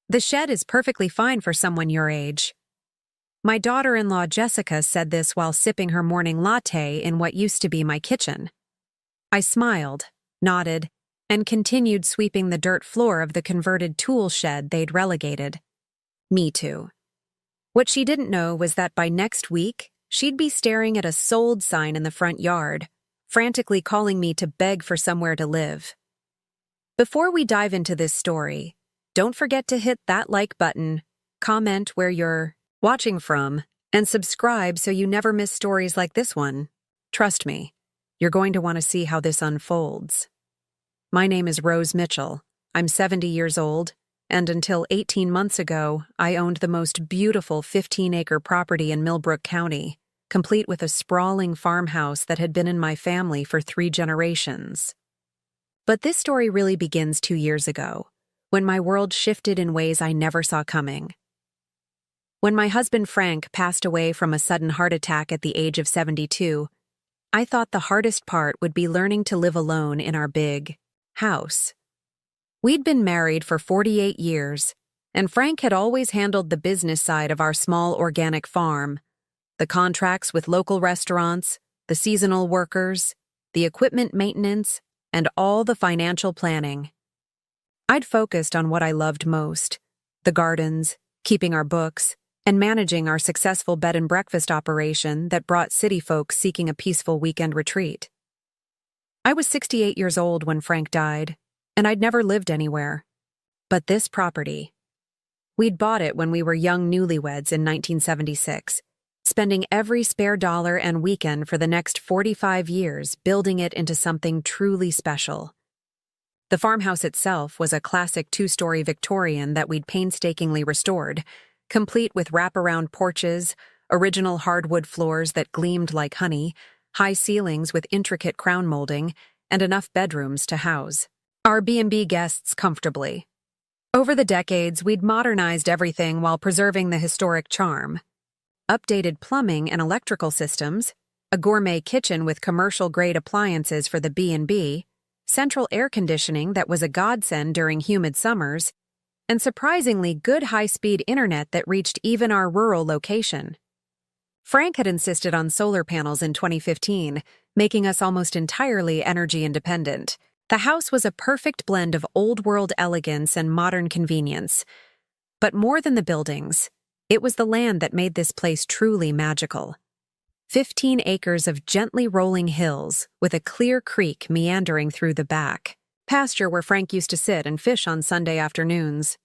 The shed is perfectly fine for someone your age. My daughter-in-law Jessica said this while sipping her morning latte in what used to be my kitchen. I smiled, nodded, and continued sweeping the dirt floor of the converted tool shed they'd relegated. Me too. What she didn't know was that by next week, she'd be staring at a sold sign in the front yard, frantically calling me to beg for somewhere to live. Before we dive into this story, don't forget to hit that like button, comment where you're watching from, and subscribe so you never miss stories like this one. Trust me, you're going to want to see how this unfolds. My name is Rose Mitchell. I'm 70 years old, and until 18 months ago, I owned the most beautiful 15-acre property in Millbrook County, complete with a sprawling farmhouse that had been in my family for 3 generations. But this story really begins 2 years ago, when my world shifted in ways I never saw coming. When my husband Frank passed away from a sudden heart attack at the age of 72, I thought the hardest part would be learning to live alone in our big house. We'd been married for 48 years, and Frank had always handled the business side of our small organic farm, the contracts with local restaurants, the seasonal workers, the equipment maintenance, and all the financial planning. I'd focused on what I loved most: the gardens, keeping our books, and managing our successful bed and breakfast operation that brought city folks seeking a peaceful weekend retreat. I was 68 years old when Frank died, and I'd never lived anywhere. But this property. We'd bought it when we were young newlyweds in 1976, spending every spare dollar and weekend for the next 45 years building it into something truly special. The farmhouse itself was a classic 2-story Victorian that we'd painstakingly restored, complete with wraparound porches, original hardwood floors that gleamed like honey, high ceilings with intricate crown molding, and enough bedrooms to house our B&B guests comfortably. Over the decades, we'd modernized everything while preserving the historic charm. Updated plumbing and electrical systems, a gourmet kitchen with commercial-grade appliances for the B&B, central air conditioning that was a godsend during humid summers, and surprisingly good high-speed internet that reached even our rural location. Frank had insisted on solar panels in 2015, making us almost entirely energy independent. The house was a perfect blend of old-world elegance and modern convenience. But more than the buildings, it was the land that made this place truly magical. 15 acres of gently rolling hills with a clear creek meandering through the back. Pasture where Frank used to sit and fish on Sunday afternoons.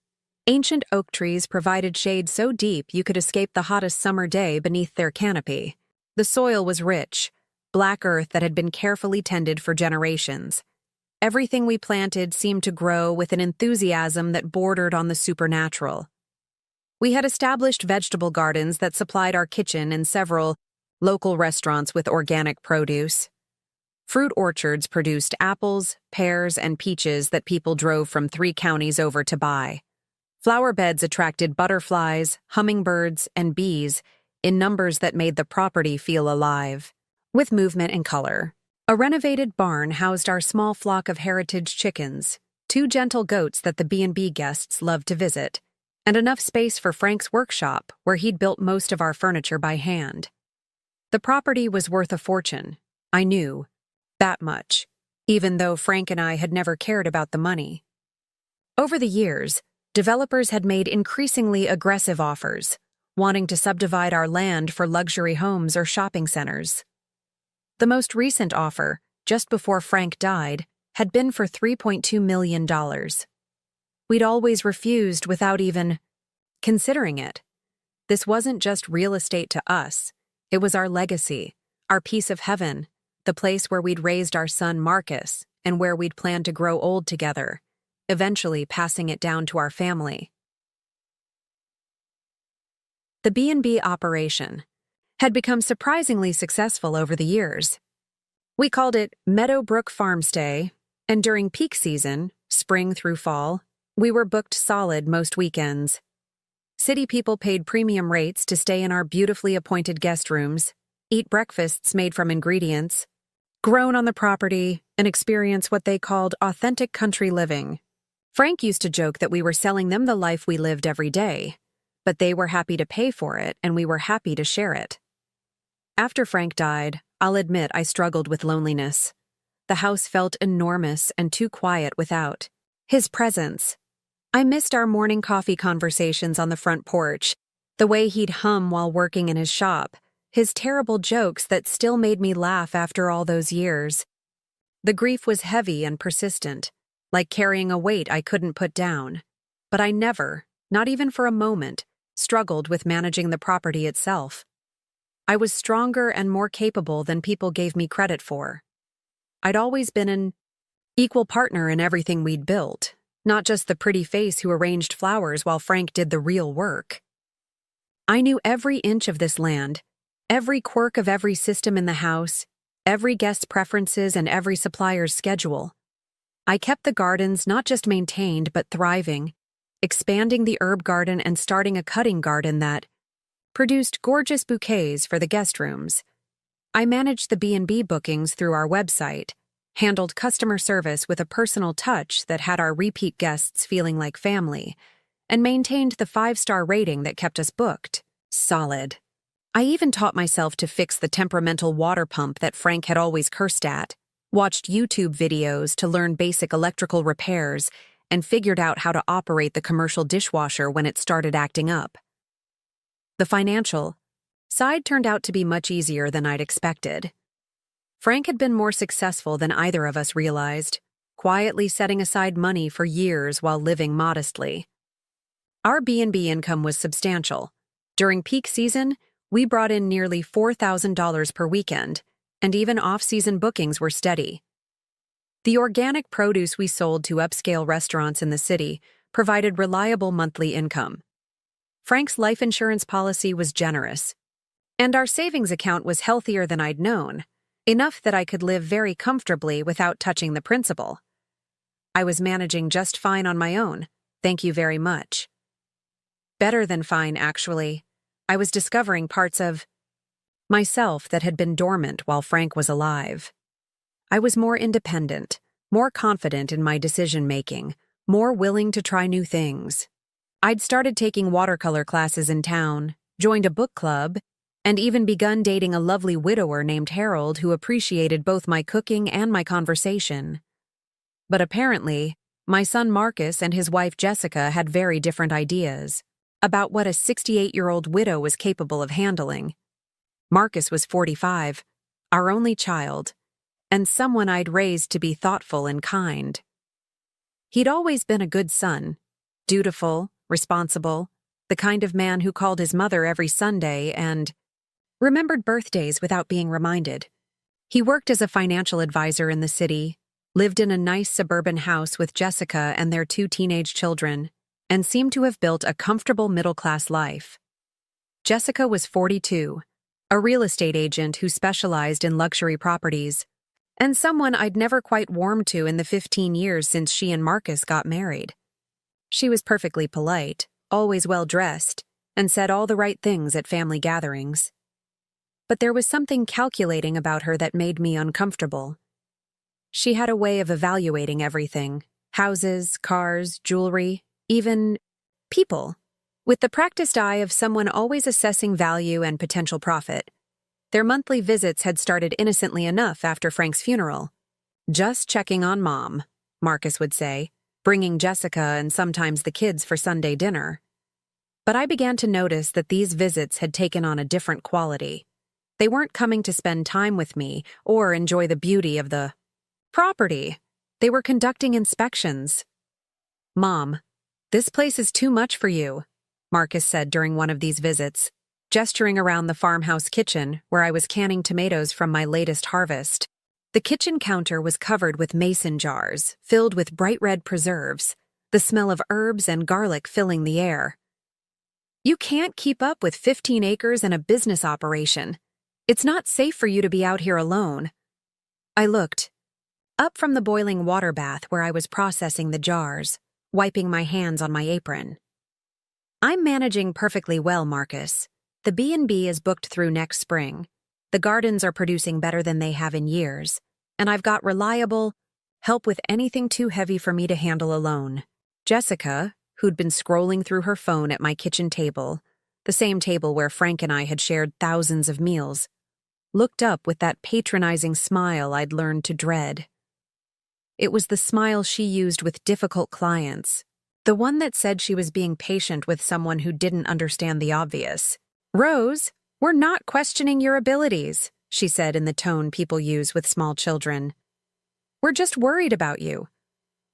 Ancient oak trees provided shade so deep you could escape the hottest summer day beneath their canopy. The soil was rich, black earth that had been carefully tended for generations. Everything we planted seemed to grow with an enthusiasm that bordered on the supernatural. We had established vegetable gardens that supplied our kitchen and several local restaurants with organic produce. Fruit orchards produced apples, pears, and peaches that people drove from 3 counties over to buy. Flower beds attracted butterflies, hummingbirds, and bees in numbers that made the property feel alive, with movement and color. A renovated barn housed our small flock of heritage chickens, 2 gentle goats that the B&B guests loved to visit, and enough space for Frank's workshop where he'd built most of our furniture by hand. The property was worth a fortune, I knew, that much, even though Frank and I had never cared about the money. Over the years, developers had made increasingly aggressive offers, wanting to subdivide our land for luxury homes or shopping centers. The most recent offer, just before Frank died, had been for $3.2 million. We'd always refused without even considering it. This wasn't just real estate to us. It was our legacy, our piece of heaven, the place where we'd raised our son Marcus and where we'd planned to grow old together, eventually passing it down to our family. The B&B operation had become surprisingly successful over the years. We called it Meadowbrook Farmstay, and during peak season, spring through fall, we were booked solid most weekends. City people paid premium rates to stay in our beautifully appointed guest rooms, eat breakfasts made from ingredients, grown on the property, and experience what they called authentic country living. Frank used to joke that we were selling them the life we lived every day, but they were happy to pay for it and we were happy to share it. After Frank died, I'll admit I struggled with loneliness. The house felt enormous and too quiet without his presence. I missed our morning coffee conversations on the front porch, the way he'd hum while working in his shop, his terrible jokes that still made me laugh after all those years. The grief was heavy and persistent, like carrying a weight I couldn't put down. But I never, not even for a moment, struggled with managing the property itself. I was stronger and more capable than people gave me credit for. I'd always been an equal partner in everything we'd built, not just the pretty face who arranged flowers while Frank did the real work. I knew every inch of this land, every quirk of every system in the house, every guest's preferences and every supplier's schedule. I kept the gardens not just maintained but thriving, expanding the herb garden and starting a cutting garden that produced gorgeous bouquets for the guest rooms. I managed the B&B bookings through our website, handled customer service with a personal touch that had our repeat guests feeling like family, and maintained the 5-star rating that kept us booked. Solid. I even taught myself to fix the temperamental water pump that Frank had always cursed at, watched YouTube videos to learn basic electrical repairs, and figured out how to operate the commercial dishwasher when it started acting up. The financial side turned out to be much easier than I'd expected. Frank had been more successful than either of us realized, quietly setting aside money for years while living modestly. Our B&B income was substantial. During peak season, we brought in nearly $4,000 per weekend, and even off-season bookings were steady. The organic produce we sold to upscale restaurants in the city provided reliable monthly income. Frank's life insurance policy was generous, and our savings account was healthier than I'd known, enough that I could live very comfortably without touching the principal. I was managing just fine on my own, thank you very much. Better than fine, actually. I was discovering parts of myself that had been dormant while Frank was alive. I was more independent, more confident in my decision-making, more willing to try new things. I'd started taking watercolor classes in town, joined a book club, and even begun dating a lovely widower named Harold who appreciated both my cooking and my conversation. But apparently, my son Marcus and his wife Jessica had very different ideas about what a 68-year-old widow was capable of handling. Marcus was 45, our only child, and someone I'd raised to be thoughtful and kind. He'd always been a good son, dutiful, responsible, the kind of man who called his mother every Sunday and remembered birthdays without being reminded. He worked as a financial advisor in the city, lived in a nice suburban house with Jessica and their 2 teenage children, and seemed to have built a comfortable middle-class life. Jessica was 42, a real estate agent who specialized in luxury properties, and someone I'd never quite warmed to in the 15 years since she and Marcus got married. She was perfectly polite, always well-dressed, and said all the right things at family gatherings. But there was something calculating about her that made me uncomfortable. She had a way of evaluating everything: houses, cars, jewelry, even people, with the practiced eye of someone always assessing value and potential profit. Their monthly visits had started innocently enough after Frank's funeral. "Just checking on Mom," Marcus would say, bringing Jessica and sometimes the kids for Sunday dinner. But I began to notice that these visits had taken on a different quality. They weren't coming to spend time with me or enjoy the beauty of the property. They were conducting inspections. "Mom, this place is too much for you," Marcus said during one of these visits, gesturing around the farmhouse kitchen where I was canning tomatoes from my latest harvest. The kitchen counter was covered with mason jars, filled with bright red preserves, the smell of herbs and garlic filling the air. "You can't keep up with 15 acres and a business operation. It's not safe for you to be out here alone." I looked up from the boiling water bath where I was processing the jars, wiping my hands on my apron. "I'm managing perfectly well, Marcus. The B&B is booked through next spring. The gardens are producing better than they have in years, and I've got reliable help with anything too heavy for me to handle alone." Jessica, who'd been scrolling through her phone at my kitchen table, the same table where Frank and I had shared thousands of meals, looked up with that patronizing smile I'd learned to dread. It was the smile she used with difficult clients, the one that said she was being patient with someone who didn't understand the obvious. "Rose, we're not questioning your abilities," she said in the tone people use with small children. "We're just worried about you.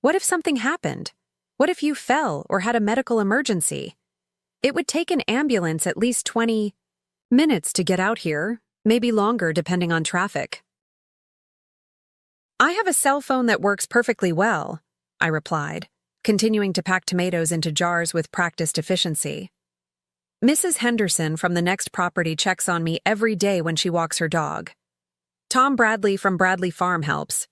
What if something happened? What if you fell or had a medical emergency? It would take an ambulance at least 20 minutes to get out here, maybe longer depending on traffic." "I have a cell phone that works perfectly well," I replied, continuing to pack tomatoes into jars with practiced efficiency. "Mrs. Henderson from the next property checks on me every day when she walks her dog. Tom Bradley from Bradley Farm helps.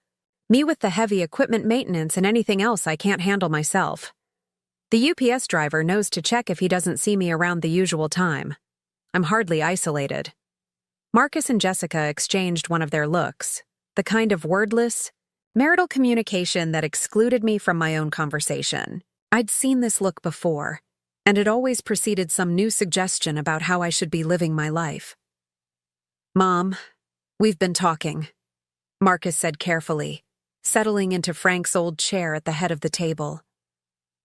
Me with the heavy equipment maintenance and anything else I can't handle myself. The UPS driver knows to check if he doesn't see me around the usual time. I'm hardly isolated." Marcus and Jessica exchanged one of their looks, the kind of wordless, marital communication that excluded me from my own conversation. I'd seen this look before, and it always preceded some new suggestion about how I should be living my life. "Mom, we've been talking," Marcus said carefully, settling into Frank's old chair at the head of the table.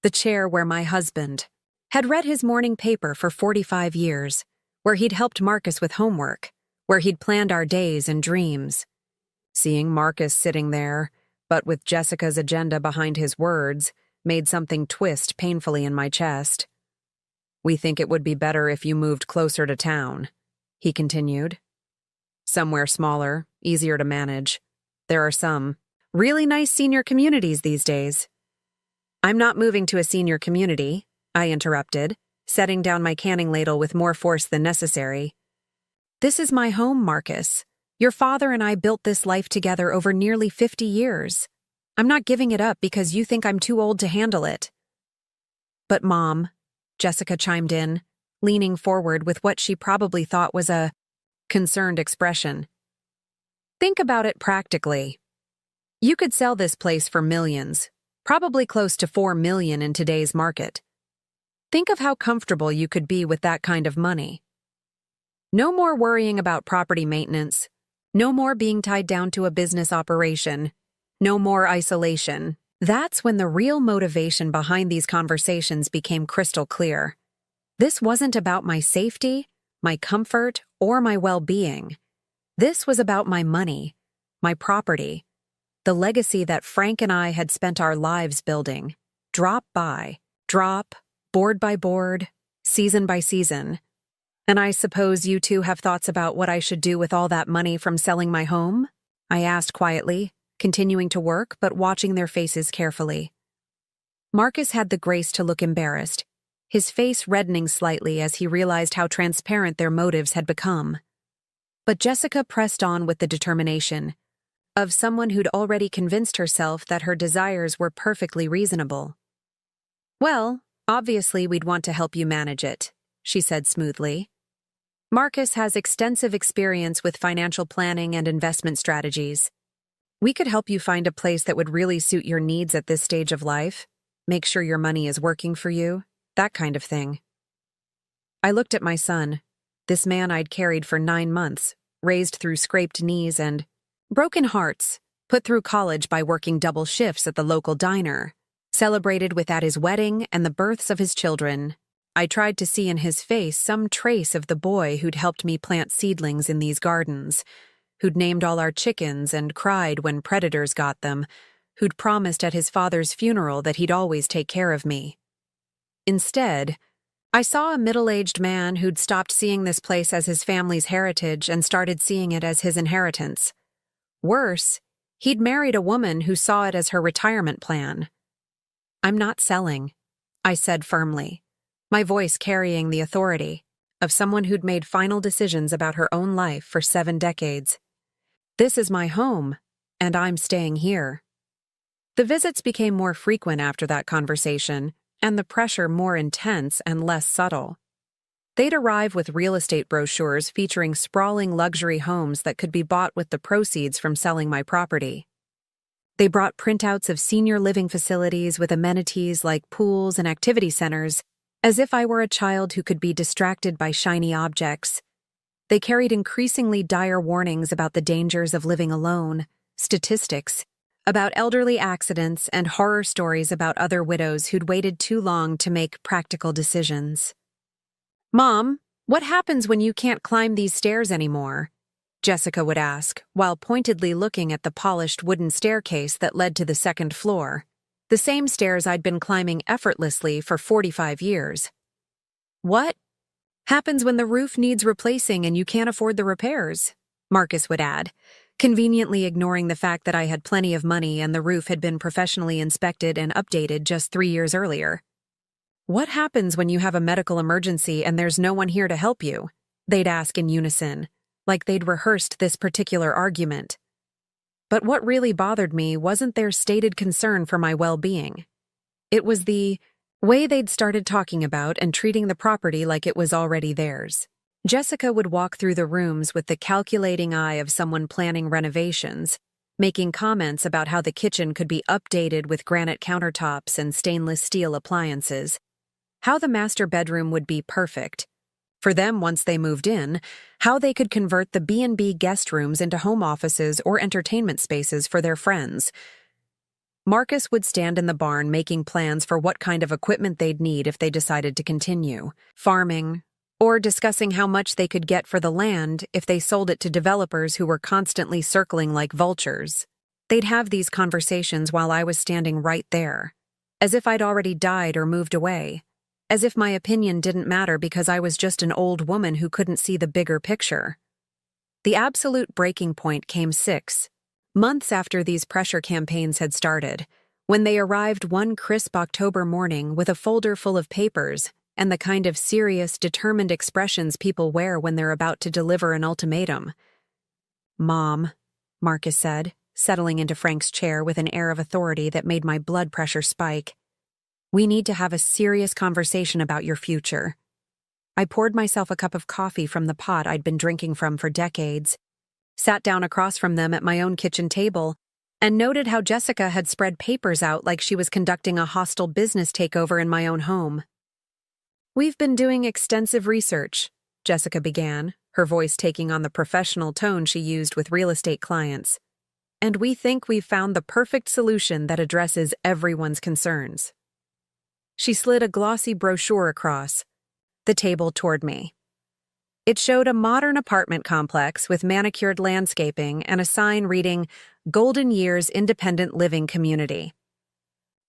The chair where my husband had read his morning paper for 45 years, where he'd helped Marcus with homework, where he'd planned our days and dreams. Seeing Marcus sitting there, but with Jessica's agenda behind his words, made something twist painfully in my chest. "We think it would be better if you moved closer to town," he continued. "Somewhere smaller, easier to manage. There are some really nice senior communities these days." "I'm not moving to a senior community," I interrupted, setting down my canning ladle with more force than necessary. "This is my home, Marcus. Your father and I built this life together over nearly 50 years. I'm not giving it up because you think I'm too old to handle it." "But Mom," Jessica chimed in, leaning forward with what she probably thought was a concerned expression. "Think about it practically. You could sell this place for millions, probably close to 4 million in today's market. Think of how comfortable you could be with that kind of money. No more worrying about property maintenance, no more being tied down to a business operation, no more isolation." That's when the real motivation behind these conversations became crystal clear. This wasn't about my safety, my comfort, or my well-being. This was about my money, my property, the legacy that Frank and I had spent our lives building, drop by drop, board by board, season by season. "And I suppose you two have thoughts about what I should do with all that money from selling my home?" I asked quietly, continuing to work but watching their faces carefully. Marcus had the grace to look embarrassed, his face reddening slightly as he realized how transparent their motives had become. But Jessica pressed on with the determination of someone who'd already convinced herself that her desires were perfectly reasonable. "Well, obviously we'd want to help you manage it," she said smoothly. "Marcus has extensive experience with financial planning and investment strategies. We could help you find a place that would really suit your needs at this stage of life, make sure your money is working for you, that kind of thing." I looked at my son, this man I'd carried for 9 months, raised through scraped knees and broken hearts, put through college by working double shifts at the local diner, celebrated with at his wedding and the births of his children. I tried to see in his face some trace of the boy who'd helped me plant seedlings in these gardens, who'd named all our chickens and cried when predators got them, who'd promised at his father's funeral that he'd always take care of me. Instead, I saw a middle-aged man who'd stopped seeing this place as his family's heritage and started seeing it as his inheritance. Worse, he'd married a woman who saw it as her retirement plan. "I'm not selling," I said firmly, my voice carrying the authority of someone who'd made final decisions about her own life for 7 decades. "This is my home, and I'm staying here." The visits became more frequent after that conversation, and the pressure more intense and less subtle. They'd arrive with real estate brochures featuring sprawling luxury homes that could be bought with the proceeds from selling my property. They brought printouts of senior living facilities with amenities like pools and activity centers, as if I were a child who could be distracted by shiny objects. They carried increasingly dire warnings about the dangers of living alone, statistics about elderly accidents, and horror stories about other widows who'd waited too long to make practical decisions. "Mom, what happens when you can't climb these stairs anymore?" Jessica would ask, while pointedly looking at the polished wooden staircase that led to the second floor, the same stairs I'd been climbing effortlessly for 45 years. "What happens when the roof needs replacing and you can't afford the repairs?" Marcus would add, conveniently ignoring the fact that I had plenty of money and the roof had been professionally inspected and updated just 3 years earlier. "What happens when you have a medical emergency and there's no one here to help you?" They'd ask in unison, like they'd rehearsed this particular argument. But what really bothered me wasn't their stated concern for my well-being. It was the way they'd started talking about and treating the property like it was already theirs. Jessica would walk through the rooms with the calculating eye of someone planning renovations, making comments about how the kitchen could be updated with granite countertops and stainless steel appliances, how the master bedroom would be perfect for them once they moved in, how they could convert the B&B guest rooms into home offices or entertainment spaces for their friends. Marcus would stand in the barn making plans for what kind of equipment they'd need if they decided to continue farming, or discussing how much they could get for the land if they sold it to developers who were constantly circling like vultures. They'd have these conversations while I was standing right there, as if I'd already died or moved away, as if my opinion didn't matter because I was just an old woman who couldn't see the bigger picture. The absolute breaking point came 6 months after these pressure campaigns had started, when they arrived one crisp October morning with a folder full of papers and the kind of serious, determined expressions people wear when they're about to deliver an ultimatum. "Mom," Marcus said, settling into Frank's chair with an air of authority that made my blood pressure spike, "we need to have a serious conversation about your future." I poured myself a cup of coffee from the pot I'd been drinking from for decades, sat down across from them at my own kitchen table, and noted how Jessica had spread papers out like she was conducting a hostile business takeover in my own home. "We've been doing extensive research," Jessica began, her voice taking on the professional tone she used with real estate clients, "and we think we've found the perfect solution that addresses everyone's concerns." She slid a glossy brochure across the table toward me. It showed a modern apartment complex with manicured landscaping and a sign reading, "Golden Years Independent Living Community."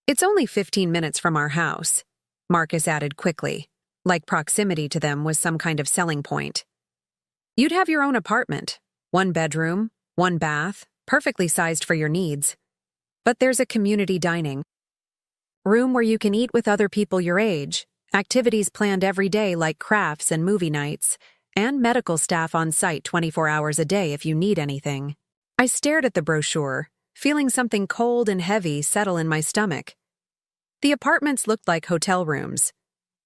"It's only 15 minutes from our house," Marcus added quickly, like proximity to them was some kind of selling point. "You'd have your own apartment, 1 bedroom, 1 bath, perfectly sized for your needs. But there's a community dining room where you can eat with other people your age, activities planned every day like crafts and movie nights, and medical staff on site 24 hours a day if you need anything." I stared at the brochure, feeling something cold and heavy settle in my stomach. The apartments looked like hotel rooms.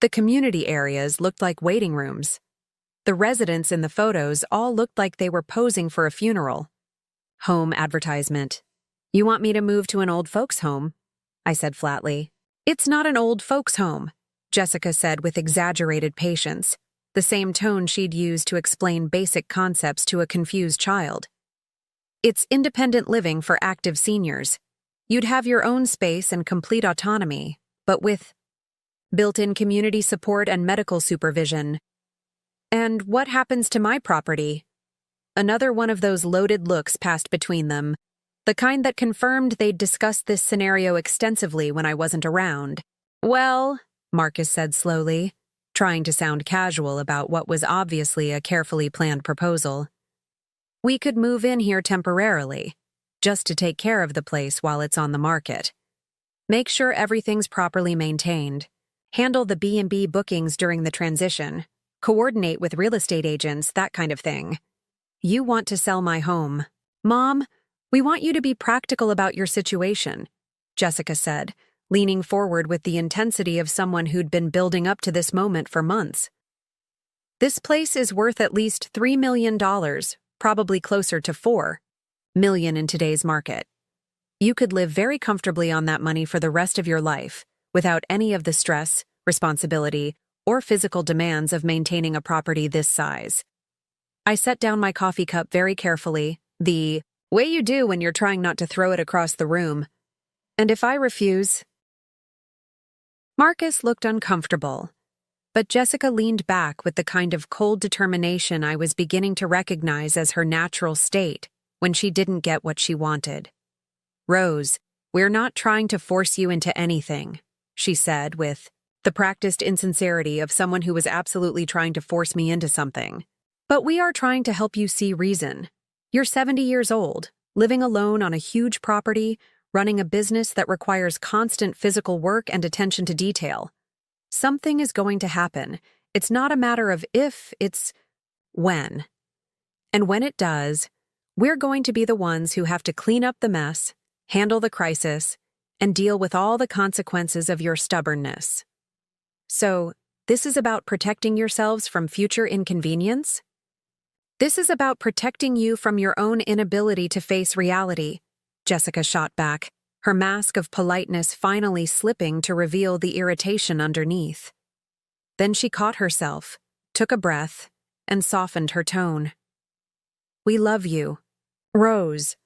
The community areas looked like waiting rooms. The residents in the photos all looked like they were posing for a funeral. Home advertisement. "You want me to move to an old folks' home?" I said flatly. "It's not an old folks' home," Jessica said with exaggerated patience, the same tone she'd used to explain basic concepts to a confused child. "It's independent living for active seniors. You'd have your own space and complete autonomy, but with built-in community support and medical supervision." "And what happens to my property?" Another one of those loaded looks passed between them, the kind that confirmed they'd discussed this scenario extensively when I wasn't around. "Well," Marcus said slowly, trying to sound casual about what was obviously a carefully planned proposal, "we could move in here temporarily, just to take care of the place while it's on the market. Make sure everything's properly maintained. Handle the B&B bookings during the transition. Coordinate with real estate agents, that kind of thing. You want to sell my home. Mom, we want you to be practical about your situation," Jessica said, leaning forward with the intensity of someone who'd been building up to this moment for months. "This place is worth at least $3 million, probably closer to $4 million in today's market. You could live very comfortably on that money for the rest of your life, without any of the stress, responsibility, or physical demands of maintaining a property this size. I set down my coffee cup very carefully, the way you do when you're trying not to throw it across the room. And if I refuse? Marcus looked uncomfortable, but Jessica leaned back with the kind of cold determination I was beginning to recognize as her natural state when she didn't get what she wanted. "Rose, we're not trying to force you into anything," she said with the practiced insincerity of someone who was absolutely trying to force me into something. "But we are trying to help you see reason. You're 70 years old, living alone on a huge property, running a business that requires constant physical work and attention to detail. Something is going to happen. It's not a matter of if, it's when. And when it does, we're going to be the ones who have to clean up the mess, handle the crisis, and deal with all the consequences of your stubbornness. So, this is about protecting yourselves from future inconvenience? This is about protecting you from your own inability to face reality," Jessica shot back, her mask of politeness finally slipping to reveal the irritation underneath. Then she caught herself, took a breath, and softened her tone. "We love you, Rose.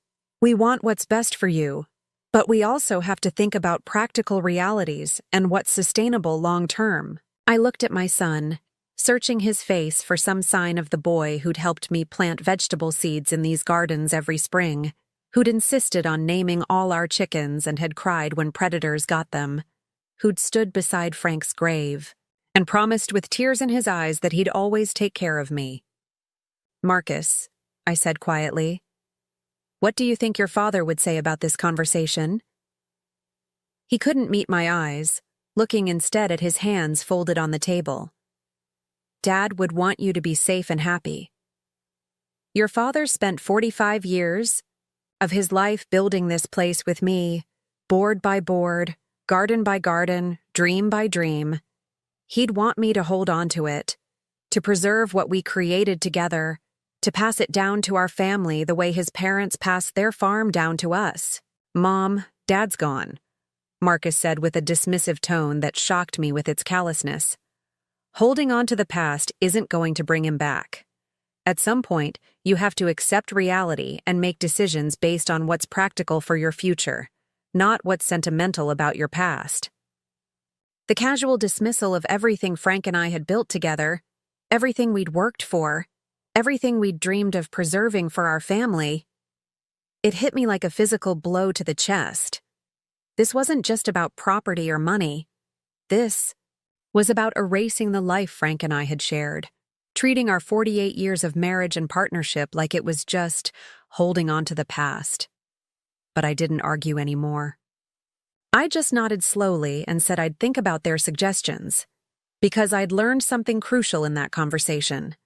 We want what's best for you, but we also have to think about practical realities and what's sustainable long-term." I looked at my son, searching his face for some sign of the boy who'd helped me plant vegetable seeds in these gardens every spring, who'd insisted on naming all our chickens and had cried when predators got them, who'd stood beside Frank's grave and promised with tears in his eyes that he'd always take care of me. "Marcus," I said quietly, "what do you think your father would say about this conversation?" He couldn't meet my eyes, looking instead at his hands folded on the table. "Dad would want you to be safe and happy. Your father spent 45 years of his life building this place with me, board by board, garden by garden, dream by dream. He'd want me to hold on to it, to preserve what we created together, to pass it down to our family the way his parents passed their farm down to us. Mom, Dad's gone," Marcus said with a dismissive tone that shocked me with its callousness. "Holding on to the past isn't going to bring him back. At some point, you have to accept reality and make decisions based on what's practical for your future, not what's sentimental about your past." The casual dismissal of everything Frank and I had built together, everything we'd worked for, everything we'd dreamed of preserving for our family, it hit me like a physical blow to the chest. This wasn't just about property or money. This was about erasing the life Frank and I had shared, treating our 48 years of marriage and partnership like it was just holding on to the past. But I didn't argue anymore. I just nodded slowly and said I'd think about their suggestions, because I'd learned something crucial in that conversation.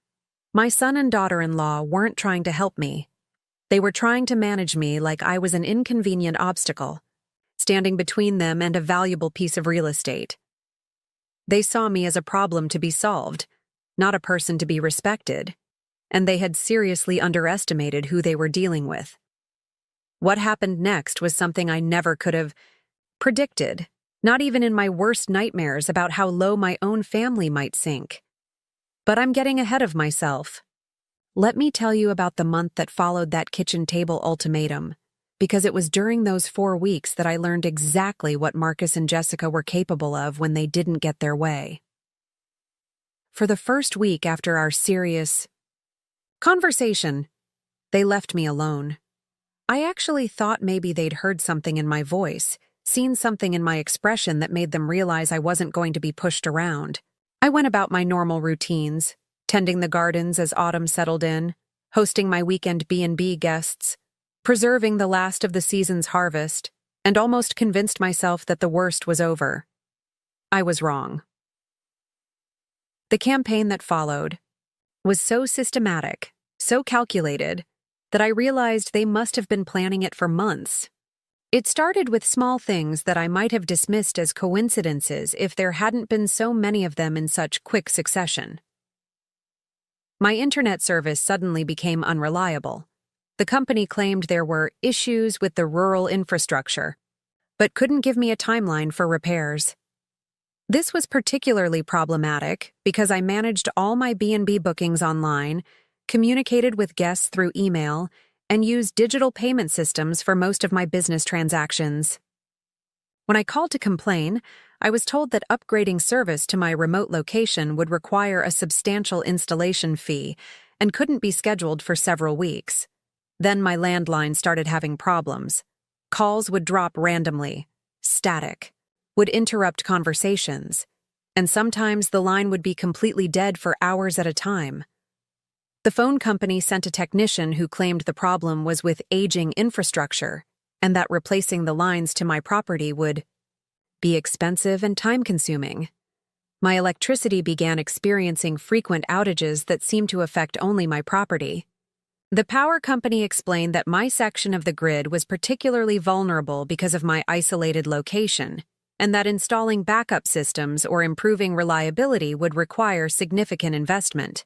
My son and daughter-in-law weren't trying to help me. They were trying to manage me like I was an inconvenient obstacle, standing between them and a valuable piece of real estate. They saw me as a problem to be solved, not a person to be respected, and they had seriously underestimated who they were dealing with. What happened next was something I never could have predicted, not even in my worst nightmares about how low my own family might sink. But I'm getting ahead of myself. Let me tell you about the month that followed that kitchen table ultimatum, because it was during those 4 weeks that I learned exactly what Marcus and Jessica were capable of when they didn't get their way. For the first week after our serious conversation, they left me alone. I actually thought maybe they'd heard something in my voice, seen something in my expression that made them realize I wasn't going to be pushed around. I went about my normal routines, tending the gardens as autumn settled in, hosting my weekend B&B guests, preserving the last of the season's harvest, and almost convinced myself that the worst was over. I was wrong. The campaign that followed was so systematic, so calculated, that I realized they must have been planning it for months. It started with small things that I might have dismissed as coincidences if there hadn't been so many of them in such quick succession. My internet service suddenly became unreliable. The company claimed there were issues with the rural infrastructure, but couldn't give me a timeline for repairs. This was particularly problematic because I managed all my B&B bookings online, communicated with guests through email, and used digital payment systems for most of my business transactions. When I called to complain, I was told that upgrading service to my remote location would require a substantial installation fee and couldn't be scheduled for several weeks. Then my landline started having problems. Calls would drop randomly, static, would interrupt conversations, and sometimes the line would be completely dead for hours at a time. The phone company sent a technician who claimed the problem was with aging infrastructure and that replacing the lines to my property would be expensive and time-consuming. My electricity began experiencing frequent outages that seemed to affect only my property. The power company explained that my section of the grid was particularly vulnerable because of my isolated location, and that installing backup systems or improving reliability would require significant investment.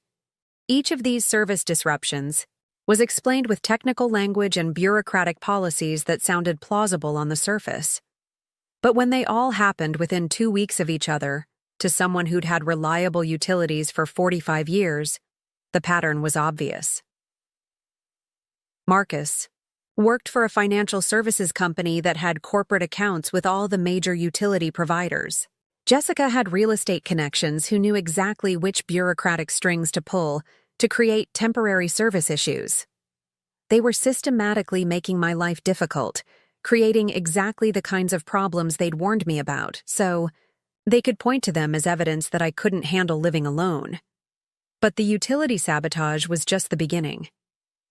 Each of these service disruptions was explained with technical language and bureaucratic policies that sounded plausible on the surface. But when they all happened within 2 weeks of each other, to someone who'd had reliable utilities for 45 years, the pattern was obvious. Marcus worked for a financial services company that had corporate accounts with all the major utility providers. Jessica had real estate connections who knew exactly which bureaucratic strings to pull to create temporary service issues. They were systematically making my life difficult, creating exactly the kinds of problems they'd warned me about, so they could point to them as evidence that I couldn't handle living alone. But the utility sabotage was just the beginning.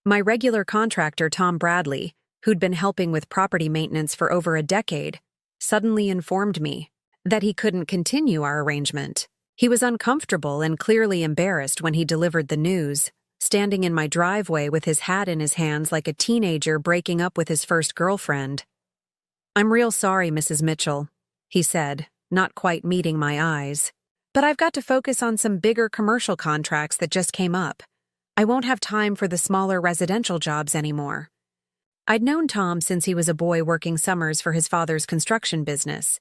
My regular contractor, Tom Bradley, who'd been helping with property maintenance for over a decade, suddenly informed me that he couldn't continue our arrangement. He was uncomfortable and clearly embarrassed when he delivered the news, standing in my driveway with his hat in his hands like a teenager breaking up with his first girlfriend. "I'm real sorry, Mrs. Mitchell," he said, not quite meeting my eyes. "But I've got to focus on some bigger commercial contracts that just came up. I won't have time for the smaller residential jobs anymore." I'd known Tom since he was a boy working summers for his father's construction business.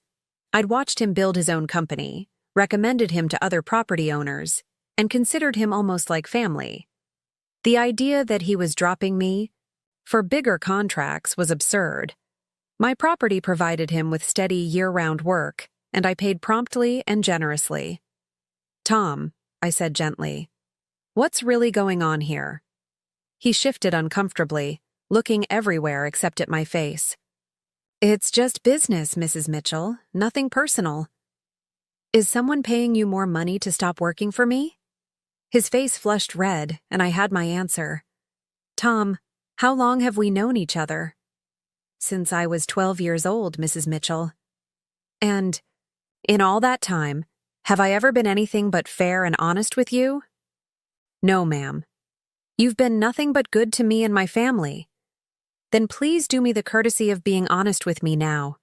I'd watched him build his own company, recommended him to other property owners, and considered him almost like family. The idea that he was dropping me for bigger contracts was absurd. My property provided him with steady year-round work, and I paid promptly and generously. "Tom," I said gently, "what's really going on here?" He shifted uncomfortably, looking everywhere except at my face. "It's just business, Mrs. Mitchell, nothing personal." "Is someone paying you more money to stop working for me?" His face flushed red, and I had my answer. "Tom, how long have we known each other?" "Since I was 12 years old, Mrs. Mitchell." "And in all that time, have I ever been anything but fair and honest with you?" "No, ma'am. You've been nothing but good to me and my family." "Then please do me the courtesy of being honest with me now.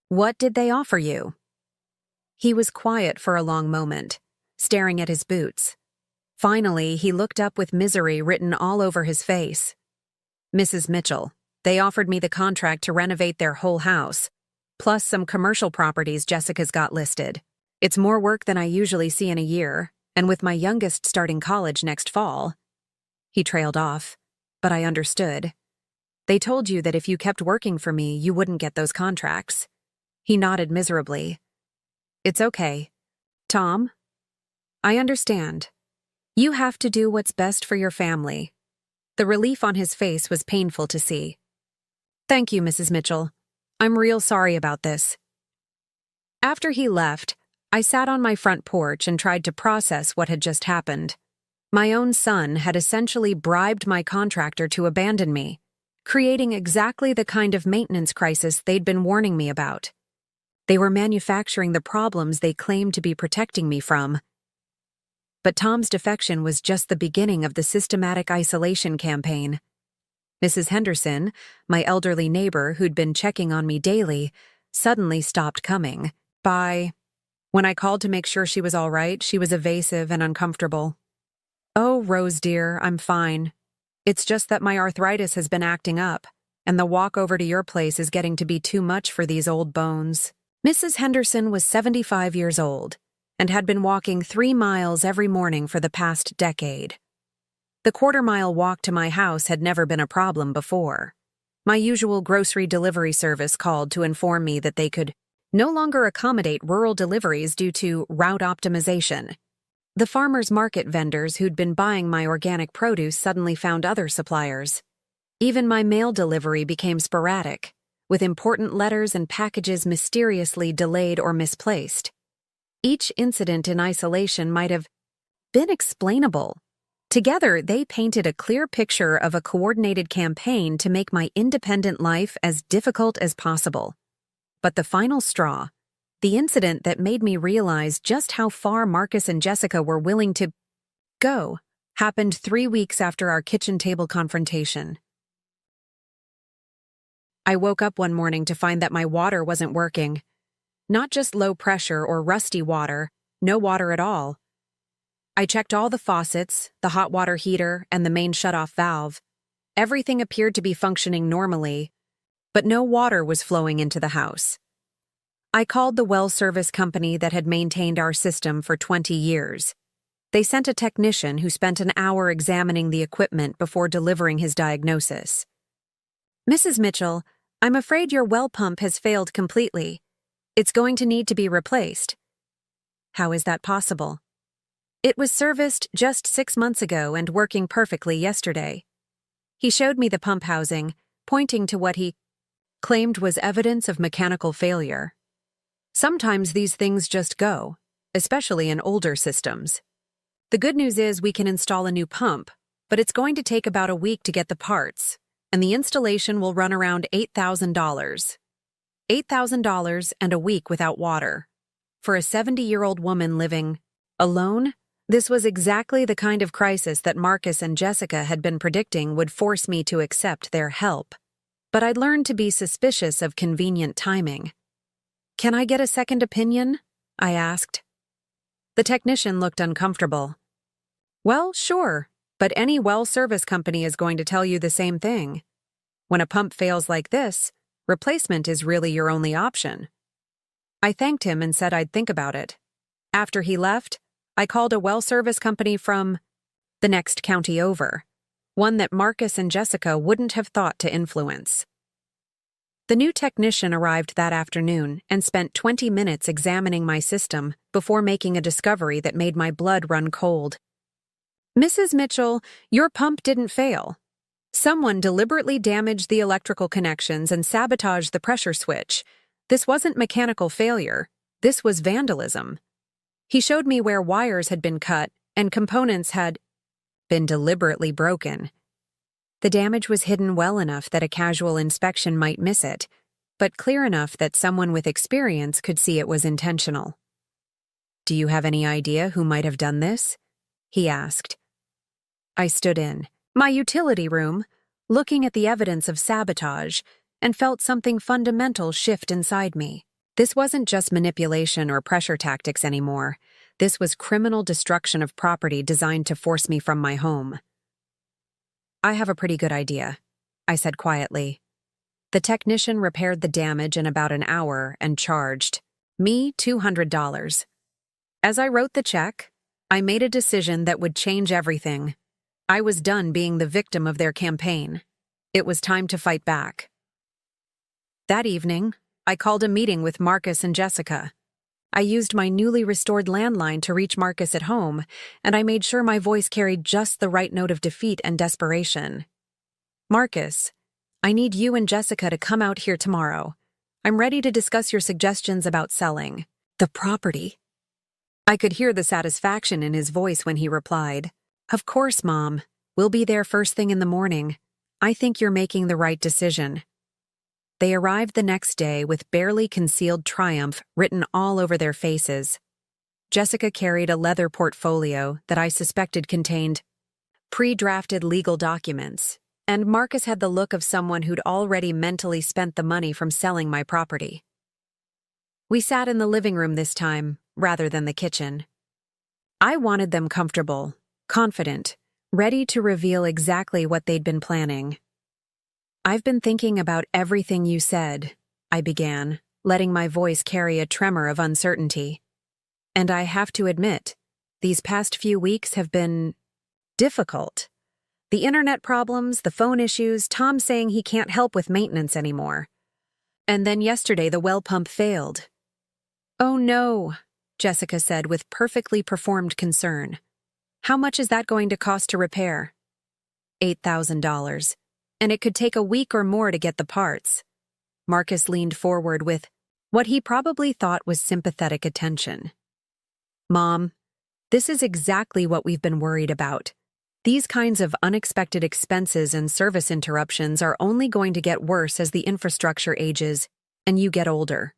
What did they offer you?" He was quiet for a long moment, staring at his boots. Finally, he looked up with misery written all over his face. "Mrs. Mitchell, they offered me the contract to renovate their whole house, plus some commercial properties Jessica's got listed. It's more work than I usually see in a year, and with my youngest starting college next fall." He trailed off, but I understood. "They told you that if you kept working for me, you wouldn't get those contracts." He nodded miserably. "It's okay. Tom, I understand. You have to do what's best for your family." The relief on his face was painful to see. "Thank you, Mrs. Mitchell. I'm real sorry about this." After he left, I sat on my front porch and tried to process what had just happened. My own son had essentially bribed my contractor to abandon me, creating exactly the kind of maintenance crisis they'd been warning me about. They were manufacturing the problems they claimed to be protecting me from. But Tom's defection was just the beginning of the systematic isolation campaign. Mrs. Henderson, my elderly neighbor who'd been checking on me daily, suddenly stopped coming. When I called to make sure she was all right, she was evasive and uncomfortable. "Oh, Rose dear, I'm fine. It's just that my arthritis has been acting up, and the walk over to your place is getting to be too much for these old bones." Mrs. Henderson was 75 years old and had been walking 3 miles every morning for the past decade. The quarter-mile walk to my house had never been a problem before. My usual grocery delivery service called to inform me that they could no longer accommodate rural deliveries due to route optimization. The farmers' market vendors who'd been buying my organic produce suddenly found other suppliers. Even my mail delivery became sporadic, with important letters and packages mysteriously delayed or misplaced. Each incident in isolation might have been explainable. Together, they painted a clear picture of a coordinated campaign to make my independent life as difficult as possible. But the final straw, the incident that made me realize just how far Marcus and Jessica were willing to go, happened 3 weeks after our kitchen table confrontation. I woke up one morning to find that my water wasn't working. Not just low pressure or rusty water, no water at all. I checked all the faucets, the hot water heater, and the main shutoff valve. Everything appeared to be functioning normally, but no water was flowing into the house. I called the well service company that had maintained our system for 20 years. They sent a technician who spent an hour examining the equipment before delivering his diagnosis. "Mrs. Mitchell, I'm afraid your well pump has failed completely. It's going to need to be replaced." "How is that possible?" "It was serviced just 6 months ago and working perfectly yesterday." He showed me the pump housing, pointing to what he claimed was evidence of mechanical failure. Sometimes these things just go, especially in older systems. The good news is we can install a new pump, but it's going to take about a week to get the parts, and the installation will run around $8,000. $8,000 and a week without water. For a 70-year-old woman living alone, this was exactly the kind of crisis that Marcus and Jessica had been predicting would force me to accept their help. But I'd learned to be suspicious of convenient timing. "Can I get a second opinion?" I asked. The technician looked uncomfortable. "Well, sure, but any well service company is going to tell you the same thing. When a pump fails like this, replacement is really your only option." I thanked him and said I'd think about it. After he left, I called a well service company from the next county over, one that Marcus and Jessica wouldn't have thought to influence. The new technician arrived that afternoon and spent 20 minutes examining my system before making a discovery that made my blood run cold. "Mrs. Mitchell, your pump didn't fail. Someone deliberately damaged the electrical connections and sabotaged the pressure switch. This wasn't mechanical failure. This was vandalism." He showed me where wires had been cut and components had been deliberately broken. The damage was hidden well enough that a casual inspection might miss it, but clear enough that someone with experience could see it was intentional. "Do you have any idea who might have done this?" he asked. I stood in my utility room, looking at the evidence of sabotage, and felt something fundamental shift inside me. This wasn't just manipulation or pressure tactics anymore. This was criminal destruction of property designed to force me from my home. "I have a pretty good idea," I said quietly. The technician repaired the damage in about an hour and charged me $200. As I wrote the check, I made a decision that would change everything. I was done being the victim of their campaign. It was time to fight back. That evening, I called a meeting with Marcus and Jessica. I used my newly restored landline to reach Marcus at home, and I made sure my voice carried just the right note of defeat and desperation. "Marcus, I need you and Jessica to come out here tomorrow. I'm ready to discuss your suggestions about selling the property." I could hear the satisfaction in his voice when he replied, "Of course, Mom. We'll be there first thing in the morning. I think you're making the right decision." They arrived the next day with barely concealed triumph written all over their faces. Jessica carried a leather portfolio that I suspected contained pre-drafted legal documents, and Marcus had the look of someone who'd already mentally spent the money from selling my property. We sat in the living room this time, rather than the kitchen. I wanted them comfortable, confident, ready to reveal exactly what they'd been planning. "I've been thinking about everything you said," I began, letting my voice carry a tremor of uncertainty. "And I have to admit, these past few weeks have been difficult. The internet problems, the phone issues, Tom saying he can't help with maintenance anymore. And then yesterday the well pump failed." "Oh no," Jessica said with perfectly performed concern. "How much is that going to cost to repair?" $8,000. And it could take a week or more to get the parts. Marcus leaned forward with what he probably thought was sympathetic attention. "Mom, this is exactly what we've been worried about. These kinds of unexpected expenses and service interruptions are only going to get worse as the infrastructure ages and you get older."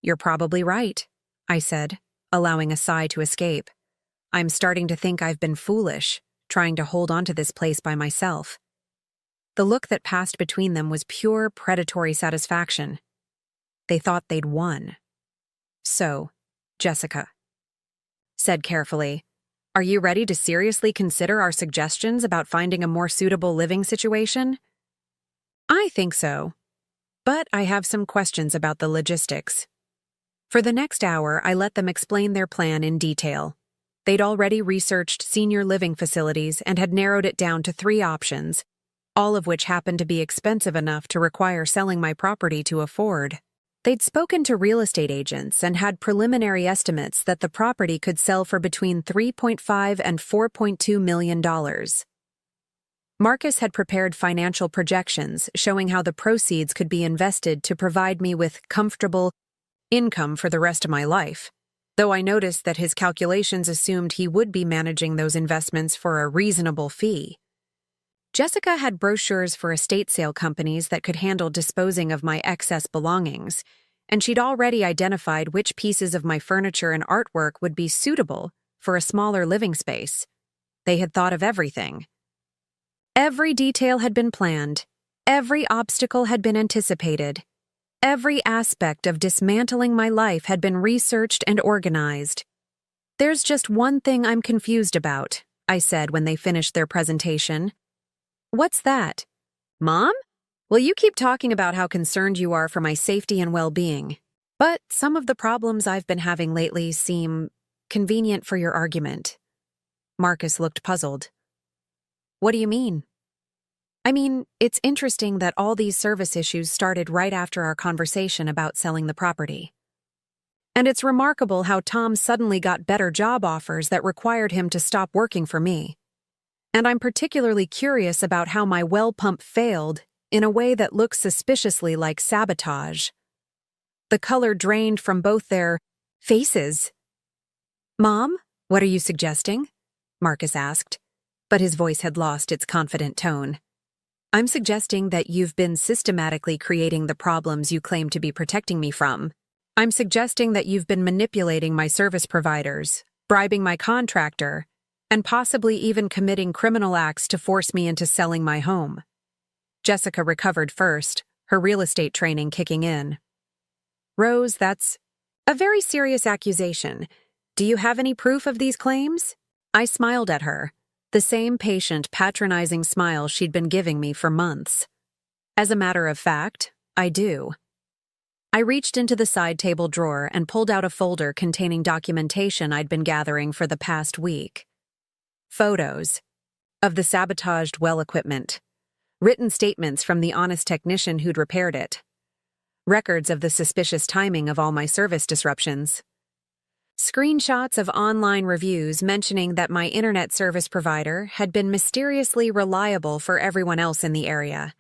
"You're probably right," I said, allowing a sigh to escape. "I'm starting to think I've been foolish, trying to hold on to this place by myself." The look that passed between them was pure predatory satisfaction. They thought they'd won. "So, Jessica said carefully, are you ready to seriously consider our suggestions about finding a more suitable living situation?" "I think so, but I have some questions about the logistics." For the next hour, I let them explain their plan in detail. They'd already researched senior living facilities and had narrowed it down to 3 options, all of which happened to be expensive enough to require selling my property to afford. They'd spoken to real estate agents and had preliminary estimates that the property could sell for between $3.5 and $4.2 million. Marcus had prepared financial projections showing how the proceeds could be invested to provide me with comfortable income for the rest of my life, though I noticed that his calculations assumed he would be managing those investments for a reasonable fee. Jessica had brochures for estate sale companies that could handle disposing of my excess belongings, and she'd already identified which pieces of my furniture and artwork would be suitable for a smaller living space. They had thought of everything. Every detail had been planned. Every obstacle had been anticipated. Every aspect of dismantling my life had been researched and organized. "There's just one thing I'm confused about," I said when they finished their presentation. "What's that?" "Mom? Well, you keep talking about how concerned you are for my safety and well-being, but some of the problems I've been having lately seem convenient for your argument." Marcus looked puzzled. "What do you mean?" "I mean, it's interesting that all these service issues started right after our conversation about selling the property. And it's remarkable how Tom suddenly got better job offers that required him to stop working for me. And I'm particularly curious about how my well pump failed in a way that looks suspiciously like sabotage. The color drained from both their faces." "Mom, what are you suggesting?" Marcus asked, but his voice had lost its confident tone. "I'm suggesting that you've been systematically creating the problems you claim to be protecting me from. I'm suggesting that you've been manipulating my service providers, bribing my contractor, and possibly even committing criminal acts to force me into selling my home." Jessica recovered first, her real estate training kicking in. "Rose, that's a very serious accusation. Do you have any proof of these claims?" I smiled at her, the same patient, patronizing smile she'd been giving me for months. "As a matter of fact, I do." I reached into the side table drawer and pulled out a folder containing documentation I'd been gathering for the past week. Photos of the sabotaged well equipment, written statements from the honest technician who'd repaired it, records of the suspicious timing of all my service disruptions, screenshots of online reviews mentioning that my internet service provider had been mysteriously reliable for everyone else in the area.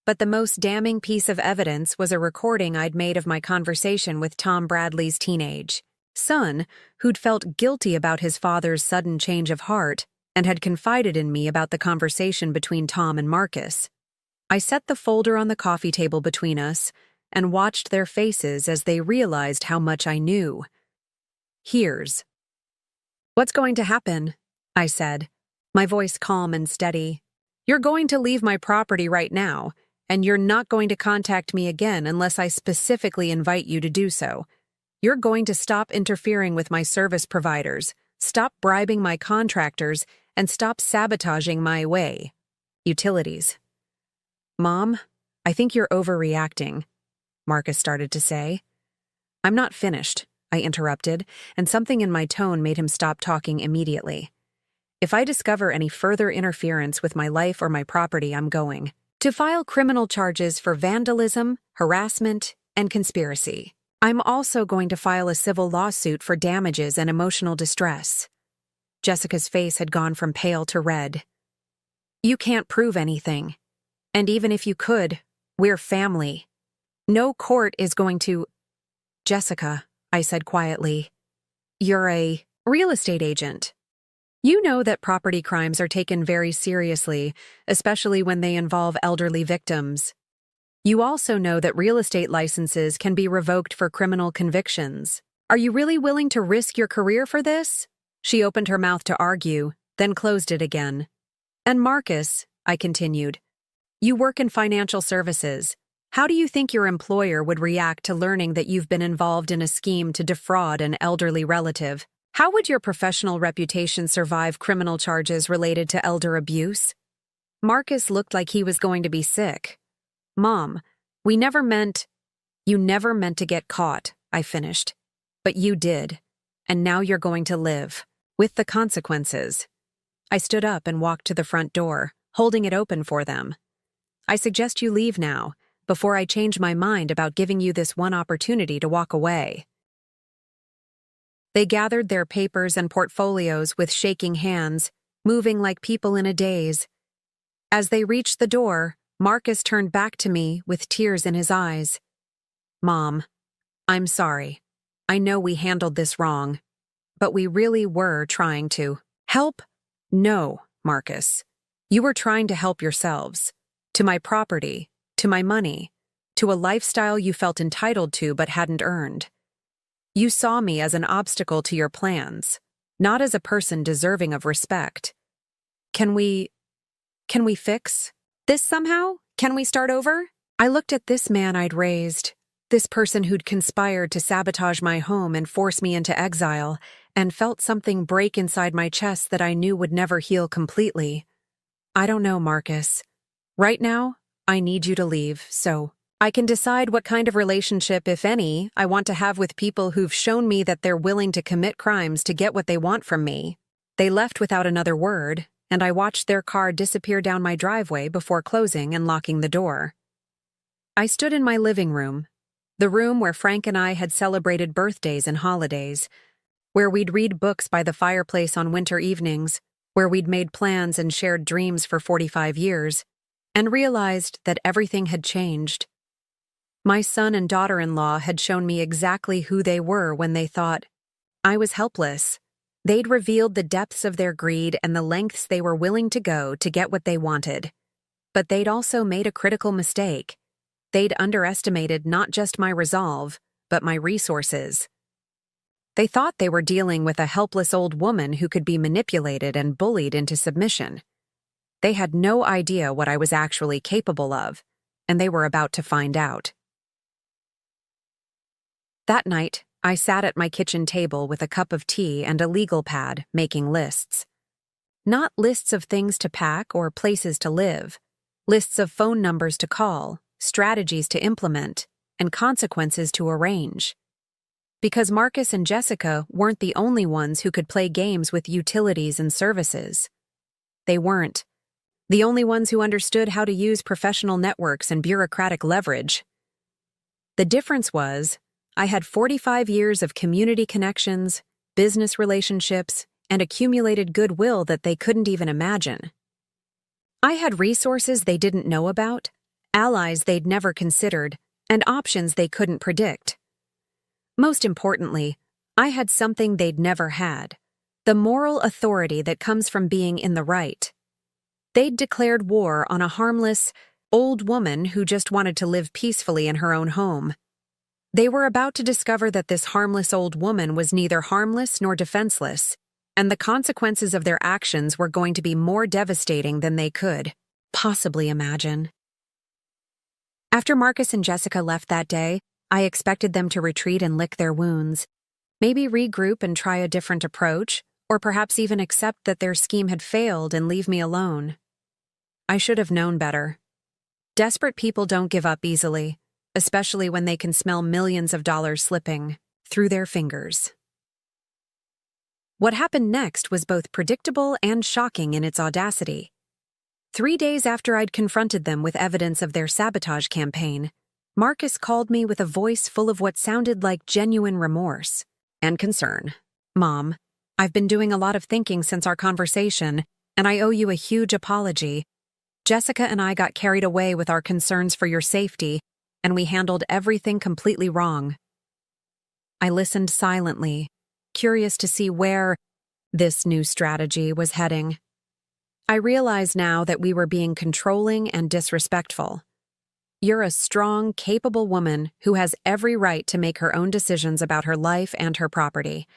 But the most damning piece of evidence was a recording I'd made of my conversation with Tom Bradley's teenage son, who'd felt guilty about his father's sudden change of heart and had confided in me about the conversation between Tom and Marcus. I set the folder on the coffee table between us and watched their faces as they realized how much I knew. "Here's what's going to happen," I said, my voice calm and steady. "You're going to leave my property right now, and you're not going to contact me again unless I specifically invite you to do so. You're going to stop interfering with my service providers, stop bribing my contractors, and stop sabotaging my way. Utilities. Mom, I think you're overreacting, Marcus started to say. I'm not finished, I interrupted, and something in my tone made him stop talking immediately. If I discover any further interference with my life or my property, I'm going to file criminal charges for vandalism, harassment, and conspiracy. I'm also going to file a civil lawsuit for damages and emotional distress. Jessica's face had gone from pale to red. You can't prove anything. And even if you could, we're family. No court is going to— Jessica, I said quietly, you're a real estate agent. You know that property crimes are taken very seriously, especially when they involve elderly victims. You also know that real estate licenses can be revoked for criminal convictions. Are you really willing to risk your career for this? She opened her mouth to argue, then closed it again. And Marcus, I continued, you work in financial services. How do you think your employer would react to learning that you've been involved in a scheme to defraud an elderly relative? How would your professional reputation survive criminal charges related to elder abuse? Marcus looked like he was going to be sick. Mom, you never meant to get caught, I finished. But you did. And now you're going to live. With the consequences. I stood up and walked to the front door, holding it open for them. I suggest you leave now, before I change my mind about giving you this one opportunity to walk away. They gathered their papers and portfolios with shaking hands, moving like people in a daze. As they reached the door, Marcus turned back to me with tears in his eyes. Mom, I'm sorry. I know we handled this wrong, but we really were trying to help. No, Marcus. You were trying to help yourselves. To my property, to my money, to a lifestyle you felt entitled to but hadn't earned. You saw me as an obstacle to your plans, not as a person deserving of respect. Can we fix this somehow? Can we start over? I looked at this man I'd raised, this person who'd conspired to sabotage my home and force me into exile, and felt something break inside my chest that I knew would never heal completely. I don't know, Marcus. Right now, I need you to leave, so I can decide what kind of relationship, if any, I want to have with people who've shown me that they're willing to commit crimes to get what they want from me. They left without another word, and I watched their car disappear down my driveway before closing and locking the door. I stood in my living room, the room where Frank and I had celebrated birthdays and holidays, where we'd read books by the fireplace on winter evenings, where we'd made plans and shared dreams for 45 years, and realized that everything had changed. My son and daughter-in-law had shown me exactly who they were when they thought I was helpless. They'd revealed the depths of their greed and the lengths they were willing to go to get what they wanted. But they'd also made a critical mistake. They'd underestimated not just my resolve, but my resources. They thought they were dealing with a helpless old woman who could be manipulated and bullied into submission. They had no idea what I was actually capable of, and they were about to find out. That night, I sat at my kitchen table with a cup of tea and a legal pad, making lists. Not lists of things to pack or places to live, lists of phone numbers to call, strategies to implement, and consequences to arrange. Because Marcus and Jessica weren't the only ones who could play games with utilities and services. They weren't the only ones who understood how to use professional networks and bureaucratic leverage. The difference was, I had 45 years of community connections, business relationships, and accumulated goodwill that they couldn't even imagine. I had resources they didn't know about, allies they'd never considered, and options they couldn't predict. Most importantly, I had something they'd never had, the moral authority that comes from being in the right. They'd declared war on a harmless, old woman who just wanted to live peacefully in her own home. They were about to discover that this harmless old woman was neither harmless nor defenseless, and the consequences of their actions were going to be more devastating than they could possibly imagine. After Marcus and Jessica left that day, I expected them to retreat and lick their wounds, maybe regroup and try a different approach, or perhaps even accept that their scheme had failed and leave me alone. I should have known better. Desperate people don't give up easily, especially when they can smell millions of dollars slipping through their fingers. What happened next was both predictable and shocking in its audacity. 3 days after I'd confronted them with evidence of their sabotage campaign, Marcus called me with a voice full of what sounded like genuine remorse and concern. "Mom, I've been doing a lot of thinking since our conversation, and I owe you a huge apology. Jessica and I got carried away with our concerns for your safety, and we handled everything completely wrong." I listened silently, curious to see where this new strategy was heading. I realize now that we were being controlling and disrespectful. You're a strong, capable woman who has every right to make her own decisions about her life and her property.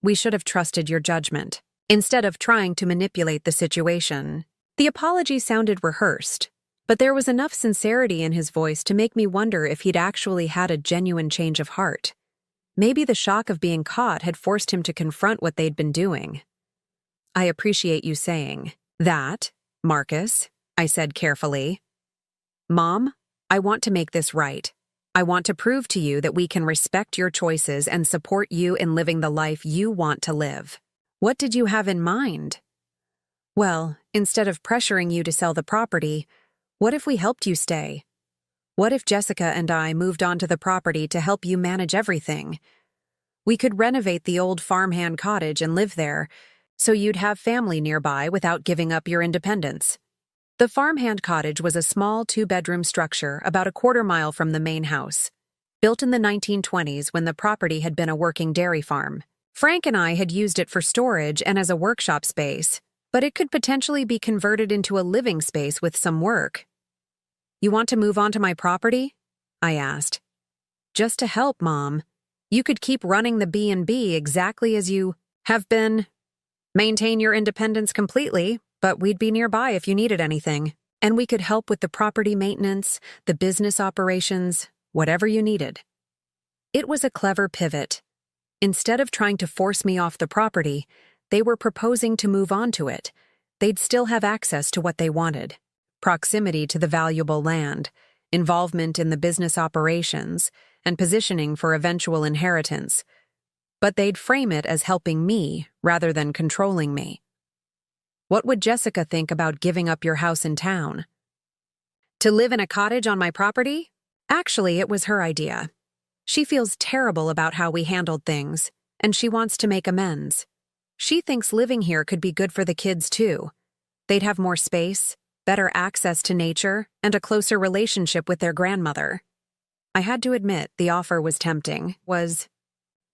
We should have trusted your judgment, instead of trying to manipulate the situation. The apology sounded rehearsed, but there was enough sincerity in his voice to make me wonder if he'd actually had a genuine change of heart. Maybe the shock of being caught had forced him to confront what they'd been doing. "I appreciate you saying that, Marcus," I said carefully. "Mom, I want to make this right. I want to prove to you that we can respect your choices and support you in living the life you want to live." "What did you have in mind?" "Well, instead of pressuring you to sell the property, what if we helped you stay? What if Jessica and I moved onto the property to help you manage everything? We could renovate the old farmhand cottage and live there, so you'd have family nearby without giving up your independence." The farmhand cottage was a small 2-bedroom structure about a quarter-mile from the main house, built in the 1920s when the property had been a working dairy farm. Frank and I had used it for storage and as a workshop space, but it could potentially be converted into a living space with some work. "You want to move onto my property?" I asked. "Just to help, Mom. You could keep running the B&B exactly as you have been. Maintain your independence completely, but we'd be nearby if you needed anything. And we could help with the property maintenance, the business operations, whatever you needed." It was a clever pivot. Instead of trying to force me off the property, they were proposing to move onto it. They'd still have access to what they wanted: proximity to the valuable land, involvement in the business operations, and positioning for eventual inheritance. But they'd frame it as helping me rather than controlling me. What would Jessica think about giving up your house in town? To live in a cottage on my property? Actually, it was her idea. She feels terrible about how we handled things, and she wants to make amends. She thinks living here could be good for the kids, too. They'd have more space, better access to nature, and a closer relationship with their grandmother. I had to admit the offer was tempting.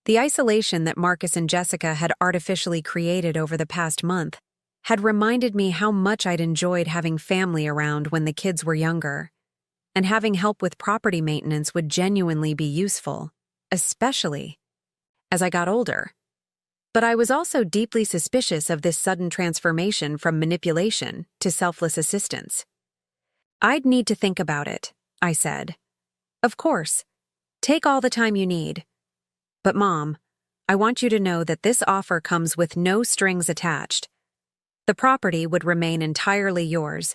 The isolation that Marcus and Jessica had artificially created over the past month had reminded me how much I'd enjoyed having family around when the kids were younger, and having help with property maintenance would genuinely be useful, especially as I got older. But I was also deeply suspicious of this sudden transformation from manipulation to selfless assistance. "I'd need to think about it," I said. "Of course. Take all the time you need. But Mom, I want you to know that this offer comes with no strings attached. The property would remain entirely yours,